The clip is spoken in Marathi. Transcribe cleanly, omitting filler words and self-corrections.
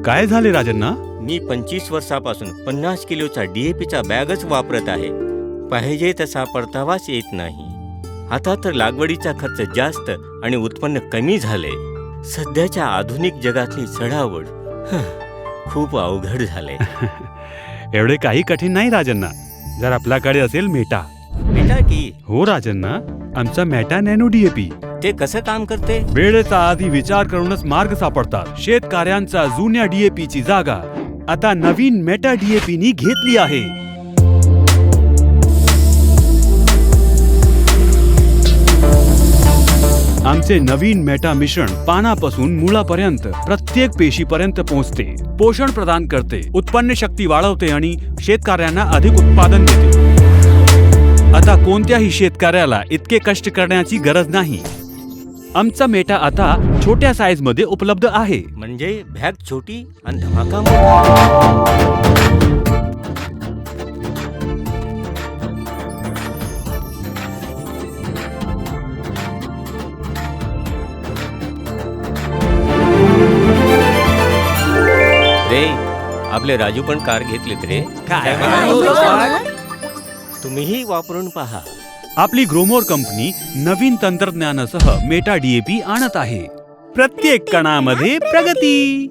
काय झाले राजन्ना? मी 25 वर्षापासून 50 किलोचा DAPचा बॅगच वापरत आहे. पाहिजे तसा परतावाच येत नाही. आता तर लागवडीचा खर्च जास्त आणि उत्पन्न कमी झाले. सध्याच्या आधुनिक जगातली चढाओढ खूप अवघड झाले. एवढे काही कठीण नाही राजन्ना. जर आपल्याकडे असेल मेटा. बेटा की हो राजन्ना, आमचा मेटा नॅनो DAP. ते कसं काम करते? वेळेचा आधी विचार करूनच मार्ग सापडतात. शेतकऱ्यांचा जुन्या DAPची जागा आता नवीन मेटा DAPनी घेतली आहे. आमचे नवीन मेटा मिश्रण पानापासून मुळापर्यंत प्रत्येक पेशीपर्यंत पोहोचते, पोषण प्रदान करते, उत्पन्न शक्ती वाढवते आणि शेतकऱ्यांना अधिक उत्पादन देते. आता कोणत्याही शेतकऱ्याला इतके कष्ट करण्याची गरज नाही. आमचा मेटा आता छोट्या साईज मध्ये उपलब्ध आहे. म्हणजे बॅग छोटी आणि धमाका मोठा. रे, आपले राजू पण कार घेतलीत रे. काय? तुम्हीही वापरून पहा. आपली ग्रोमोर कंपनी नवीन तंत्रज्ञानासह मेटा DAP आणत आहे. प्रत्येक कणामध्ये प्रगती.